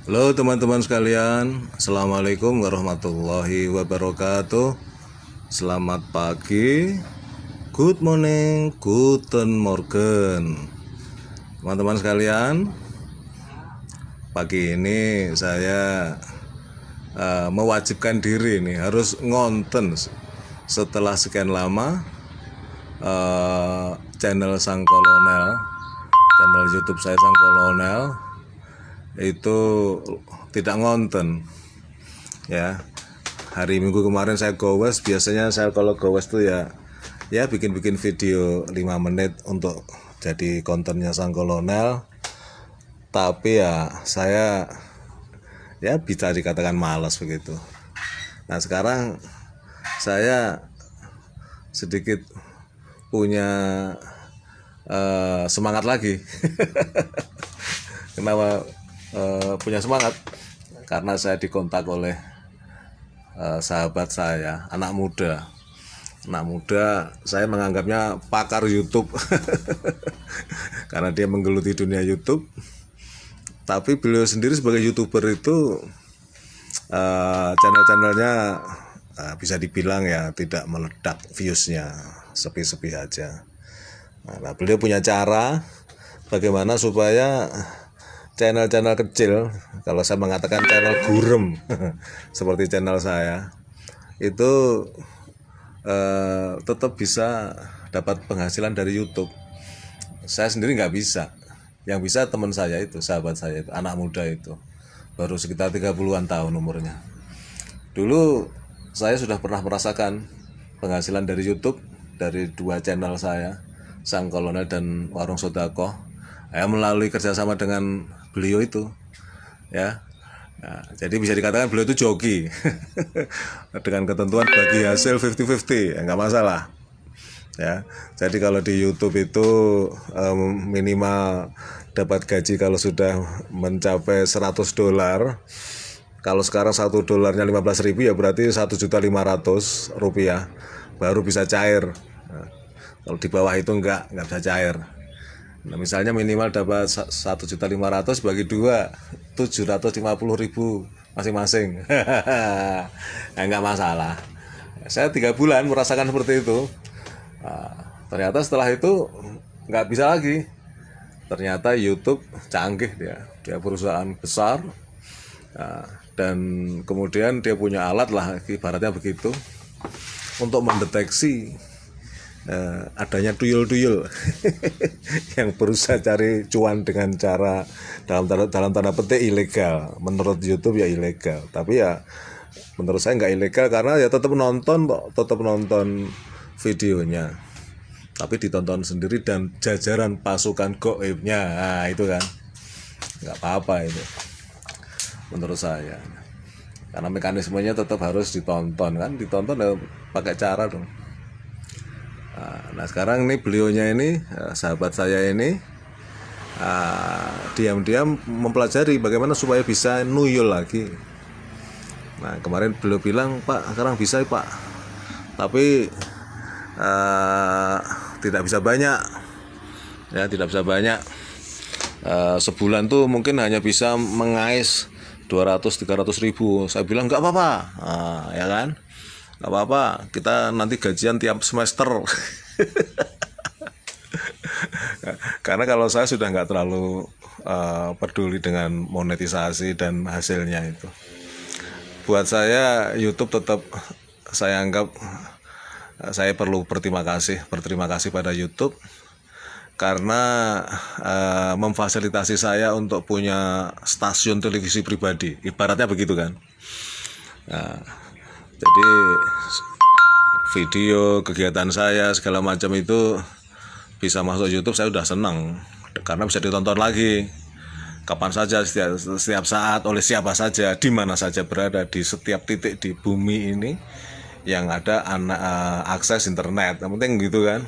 Halo teman-teman sekalian, Assalamualaikum warahmatullahi wabarakatuh. Selamat pagi, good morning, guten morgen. Teman-teman sekalian, pagi ini saya mewajibkan diri nih harus ngonten setelah sekian lama channel Sang Kolonel, channel YouTube saya Sang Kolonel itu tidak ngonten ya. Hari Minggu kemarin saya gowes, biasanya saya kalau gowes tuh ya bikin video 5 menit untuk jadi kontennya Sang Kolonel, tapi ya saya bisa dikatakan malas begitu. Nah sekarang saya sedikit punya semangat lagi. Kenapa punya semangat? Karena saya dikontak oleh sahabat saya, anak muda. Saya menganggapnya pakar YouTube karena dia menggeluti dunia YouTube. Tapi beliau sendiri sebagai YouTuber itu channel-channelnya bisa dibilang ya tidak meledak viewsnya, sepi-sepi aja. Nah, beliau punya cara bagaimana supaya channel-channel kecil, kalau saya mengatakan channel gurem seperti channel saya itu tetap bisa dapat penghasilan dari YouTube. Saya sendiri nggak bisa, yang bisa teman saya itu, sahabat saya itu, anak muda itu, baru sekitar 30-an tahun umurnya. Dulu saya sudah pernah merasakan penghasilan dari YouTube dari 2 channel saya, Sang Kolonel dan Warung Sodako, melalui kerjasama dengan beliau itu ya. Nah, jadi bisa dikatakan beliau itu joki dengan ketentuan bagi hasil 50-50 ya, nggak masalah ya. Jadi kalau di YouTube itu minimal dapat gaji kalau sudah mencapai $100. Kalau sekarang $1 15.000 ya berarti Rp1.500.000 baru bisa cair. Nah, kalau di bawah itu enggak bisa cair. Nah, misalnya minimal dapat 1.500.000 bagi 2, 750.000 masing-masing. Nah, enggak masalah. Saya 3 bulan merasakan seperti itu. Nah, ternyata setelah itu enggak bisa lagi. Ternyata YouTube canggih, dia perusahaan besar. Nah, dan kemudian dia punya alat lah, ibaratnya begitu, untuk mendeteksi adanya tuyul-tuyul yang berusaha cari cuan dengan cara dalam tanda petik ilegal. Menurut YouTube ya ilegal, tapi ya menurut saya nggak ilegal karena ya tetap nonton videonya, tapi ditonton sendiri dan jajaran pasukan goibnya. Nah itu kan nggak apa-apa itu menurut saya, karena mekanismenya tetap harus ditonton ya pakai cara dong. Nah sekarang ini beliaunya ini, sahabat saya ini, diam-diam mempelajari bagaimana supaya bisa nuyul lagi. Nah kemarin beliau bilang, Pak sekarang bisa Pak, tapi tidak bisa banyak ya, tidak bisa banyak. Sebulan tuh mungkin hanya bisa mengais 200-300 ribu. Saya bilang nggak apa-apa, ya kan, nggak apa-apa, kita nanti gajian tiap semester. Karena kalau saya sudah nggak terlalu peduli dengan monetisasi dan hasilnya itu. Buat saya YouTube tetap saya anggap saya perlu berterima kasih pada YouTube karena memfasilitasi saya untuk punya stasiun televisi pribadi, ibaratnya begitu kan. Nah, jadi video kegiatan saya segala macam itu bisa masuk YouTube, saya udah senang karena bisa ditonton lagi kapan saja, setiap saat, oleh siapa saja, di mana saja berada, di setiap titik di bumi ini yang ada akses internet. Yang penting gitu kan.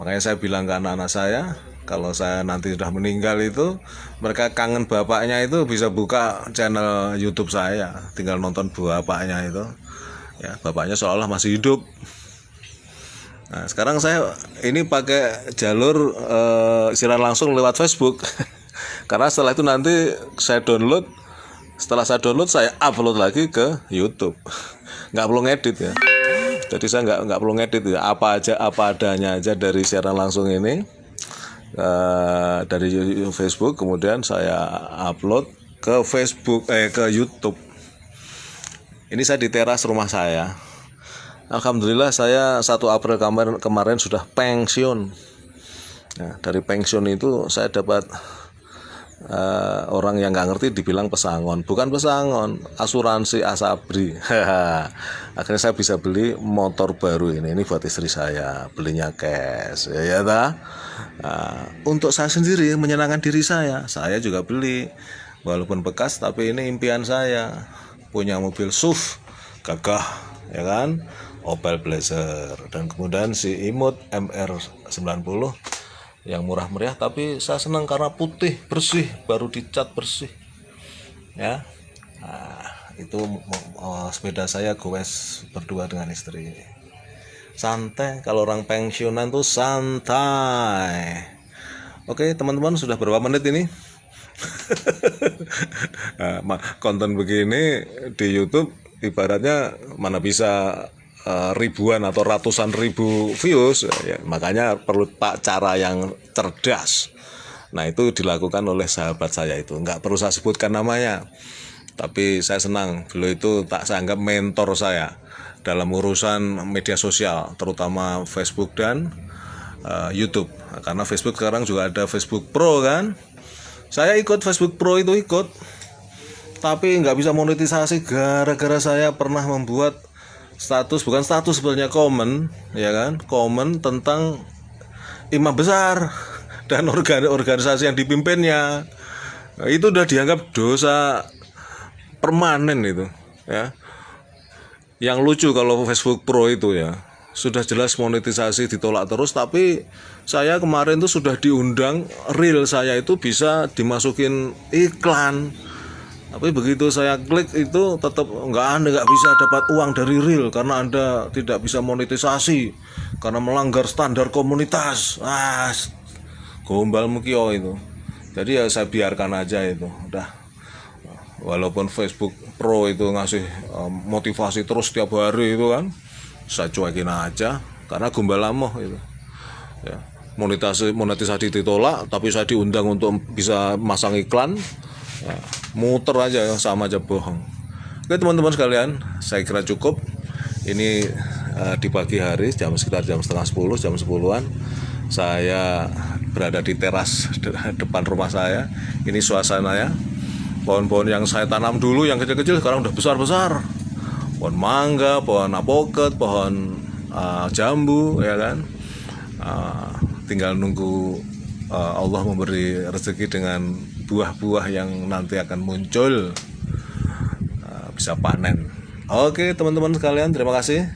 Makanya saya bilang ke anak-anak saya, kalau saya nanti sudah meninggal itu, mereka kangen bapaknya itu bisa buka channel YouTube saya, tinggal nonton bapaknya itu. Ya, bapaknya seolah masih hidup. Nah, sekarang saya ini pakai jalur siaran langsung lewat Facebook. Karena setelah itu nanti saya download Setelah saya download, saya upload lagi ke YouTube. Nggak perlu ngedit ya. Jadi saya nggak perlu ngedit ya. Apa adanya aja dari siaran langsung ini, dari Facebook, kemudian saya upload ke ke YouTube. Ini saya di teras rumah saya. Alhamdulillah saya 1 April kemarin sudah pensiun. Nah, dari pensiun itu saya dapat orang yang nggak ngerti dibilang pesangon. Bukan pesangon, asuransi Asabri. Akhirnya saya bisa beli motor baru ini buat istri saya, belinya cash ya ta. Untuk saya sendiri, menyenangkan diri saya juga beli, walaupun bekas tapi ini impian saya, punya mobil SUV gagah ya kan, Opel Blazer, dan kemudian si Imut MR90 yang murah meriah, tapi saya senang karena putih bersih, baru dicat bersih ya. Itu sepeda saya goes berdua dengan istri, santai. Kalau orang pensiunan tuh santai. Oke teman-teman, sudah berapa menit ini? Konten begini di YouTube ibaratnya mana bisa ribuan atau ratusan ribu views ya, makanya perlu cara yang cerdas. Nah itu dilakukan oleh sahabat saya itu, nggak perlu saya sebutkan namanya, tapi saya senang beliau itu saya anggap mentor saya dalam urusan media sosial, terutama Facebook dan YouTube. Karena Facebook sekarang juga ada Facebook Pro kan, saya ikut Facebook Pro itu tapi nggak bisa monetisasi gara-gara saya pernah membuat bukan status sebenarnya, komen ya kan, komen tentang imam besar dan organisasi yang dipimpinnya. Itu udah dianggap dosa permanen itu ya. Yang lucu kalau Facebook Pro itu ya, sudah jelas monetisasi ditolak terus, tapi saya kemarin tuh sudah diundang, reel saya itu bisa dimasukin iklan. Tapi begitu saya klik itu tetap nggak bisa dapat uang dari reel karena Anda tidak bisa monetisasi karena melanggar standar komunitas. Gombal mukio itu. Jadi ya saya biarkan aja itu. Udah. Walaupun Facebook Pro itu ngasih motivasi terus tiap hari itu kan, saya cuekin aja karena gombal amoh itu. Ya. Monetisasi ditolak, tapi saya diundang untuk bisa masang iklan. Ya, muter aja, sama aja bohong. Oke teman-teman sekalian, saya kira cukup. Ini di pagi hari sekitar jam setengah 10, jam 10-an saya berada di teras depan rumah saya. Ini suasananya, pohon-pohon yang saya tanam dulu yang kecil-kecil sekarang udah besar-besar, pohon mangga, pohon apoket, pohon jambu ya kan. Tinggal nunggu Allah memberi rezeki dengan buah-buah yang nanti akan muncul, bisa panen. Oke teman-teman sekalian, terima kasih.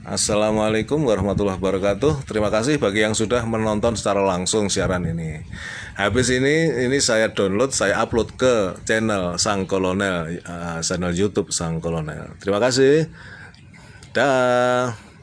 Assalamualaikum warahmatullahi wabarakatuh. Terima kasih bagi yang sudah menonton secara langsung siaran ini. Habis ini saya download, saya upload ke channel Sang Kolonel, channel YouTube Sang Kolonel. Terima kasih. Dah.